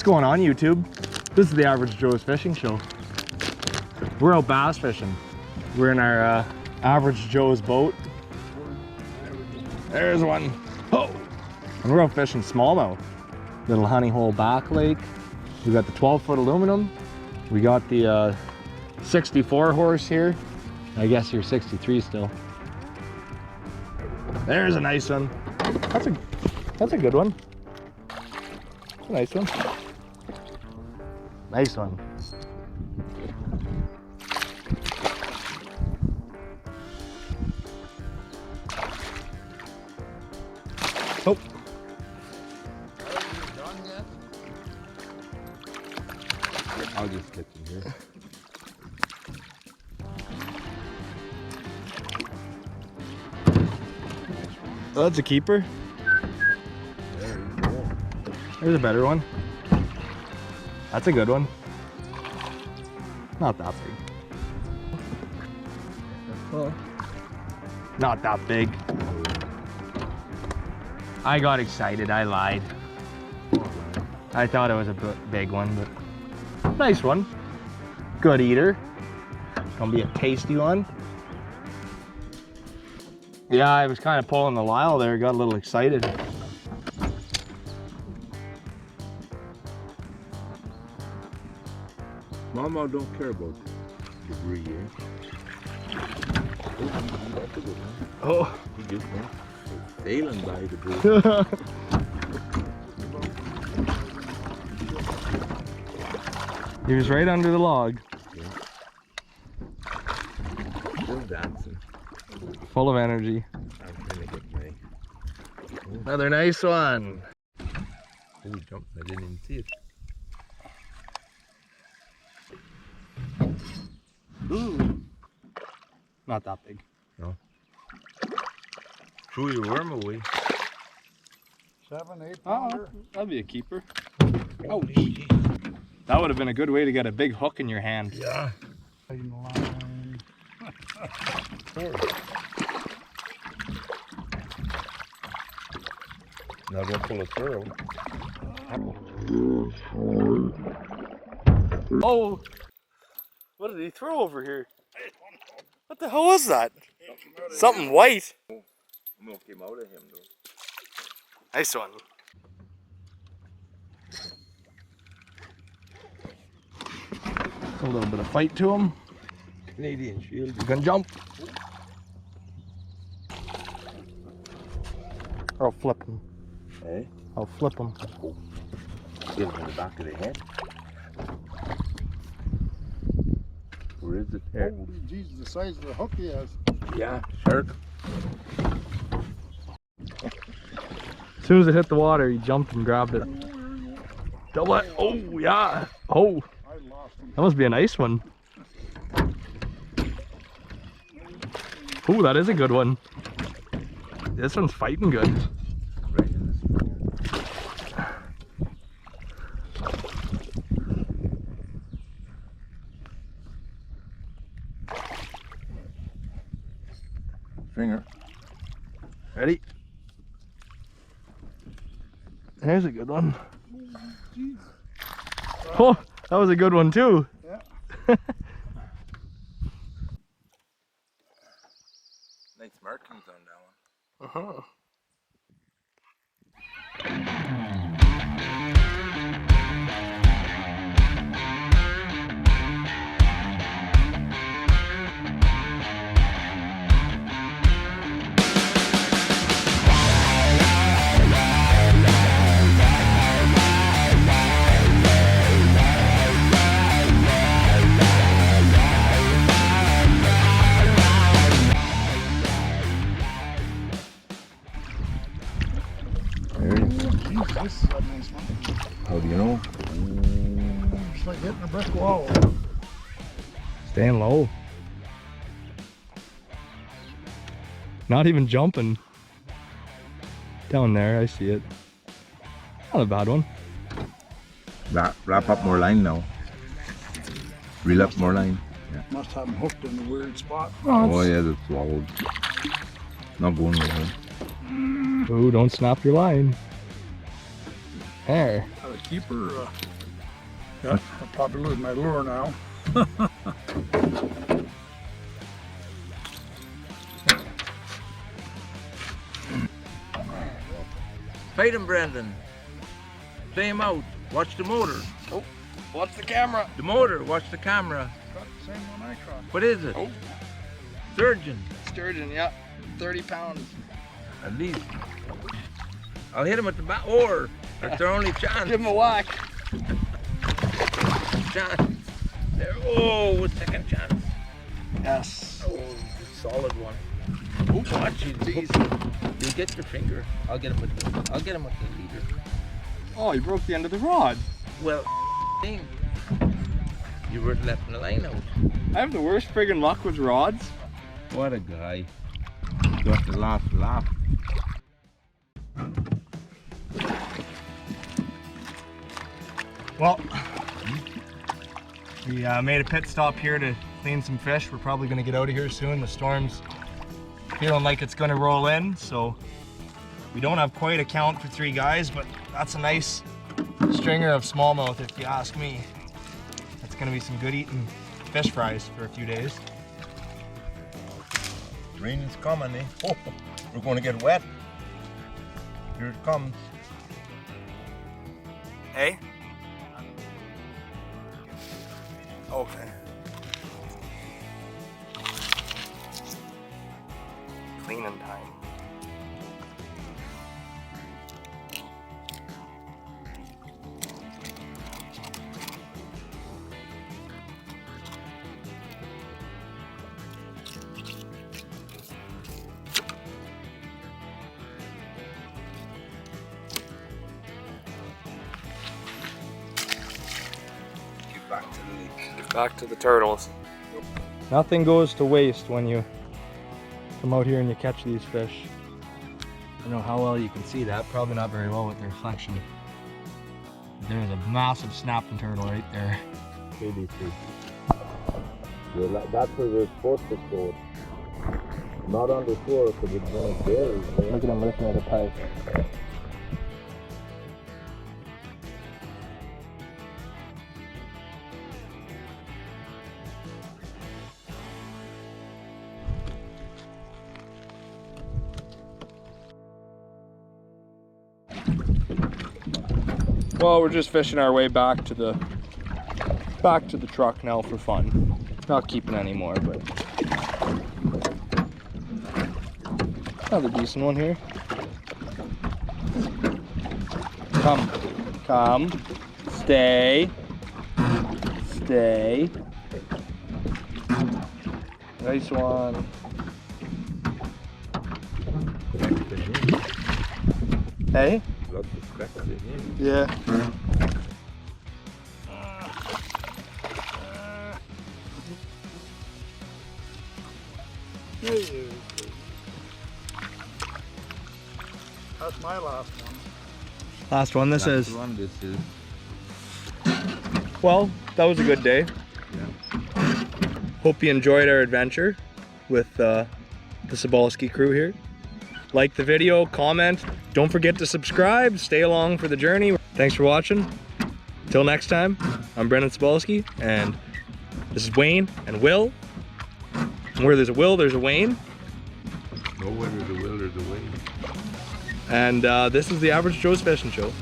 going on, YouTube? This is the Average Joe's Fishing Show. We're out bass fishing. We're in our Average Joe's boat. There's one. Oh! And we're out fishing smallmouth. Little honey hole back lake. We got the 12-foot aluminum. We got the 64 horse here. I guess you're 63 still. There's a nice one. That's a good one. That's a nice one. Nice one. Oh. I'll just get them here. Oh, that's a keeper. There you go. There's a better one. That's a good one. Not that big. Oh. Not that big. I got excited, I lied. I thought it was a big one, but nice one. Good eater. Gonna be a tasty one. Yeah, I was kind of pulling the Lyle there, got a little excited. Mama don't care about debris, eh? Oh. He just went sailing by debris. He was right under the log. Yeah. Still dancing. Full of energy. I'm trying to get my... Another nice one. Oh, he jumped. I didn't even see it. Ooh. Not that big. No. Threw your worm away. 7, 8 Oh, pounder. that'd be a keeper. Oh, that would have been a good way to get a big hook in your hand. Yeah. Line. Now go pull a throw. Oh! What did he throw over here? What the hell was that? Something white. Milk came out of him though. Nice one. A little bit of fight to him. Canadian Shield. You can jump. Or I'll flip him. Eh? I'll flip him. Get him in the back of the head. Where is it there? Holy Jesus, the size of the hook he has. Yeah, shark. As soon as it hit the water, he jumped and grabbed it. Double it. Oh, yeah. Oh, I lost him. that must be a nice one. Oh, that is a good one. This one's fighting good. Right in this finger. Ready? There's a good one. Oh, that was a good one too. Yeah. Nice markings on that one. Uh-huh. This is a nice one. How do you know? It's like hitting a brick wall. Staying low. Not even jumping. Down there, I see it. Not a bad one. Wrap up more line now. Reel up more line. Yeah. Must have him hooked in a weird spot. Oh yeah, that's swallowed. Not going nowhere. Oh, don't snap your line. There. A keeper. Yeah, I'll probably lose my lure now. Fight him, Brendan. Play him out. Watch the motor. Oh, watch the camera. The motor. Watch the camera. Caught the same one I caught. What is it? Oh. Sturgeon. Sturgeon, yeah. 30 pounds. At least. I'll hit him with the back oar. That's their only chance. Give him a whack. Chance. There. Oh, second chance. Yes. Oh, solid one. Oh, watch it. You get your finger. I'll get him with the leader. Oh, he broke the end of the rod. Well, thing. You were left in the line out. I have the worst friggin' luck with rods. What a guy. Got the last laugh. Well, we made a pit stop here to clean some fish. We're probably gonna get out of here soon. The storm's feeling like it's gonna roll in, so we don't have quite a count for 3 guys, but that's a nice stringer of smallmouth if you ask me. That's gonna be some good eating fish fries for a few days. Rain is coming, eh? Oh, we're going to get wet. Here it comes. Hey? Okay. Cleaning time. Back to the turtles. Nothing goes to waste when you come out here and you catch these fish. I don't know how well you can see that, probably not very well with the reflection. There's a massive snapping turtle right there. Maybe too. That's where they're supposed to go. Not on the shore because it's going to bury. Look at him lifting at a pipe. Well, we're just fishing our way back to the truck now for fun. Not keeping any more, but another decent one here. Come, stay. Nice one. Hey? Lots of cracks in here. Yeah. That's my last one. Last one, this is. One, this is. Well, that was a good day. Yeah. Hope you enjoyed our adventure with the Cebulski crew here. Like the video, comment. Don't forget to subscribe. Stay along for the journey. Thanks for watching. Till next time, I'm Brendan Cebulski, and this is Wayne and Will. And where there's a Will, there's a Wayne. No, where there's a will, there's a way. And this is the Average Joe's Fishing Show.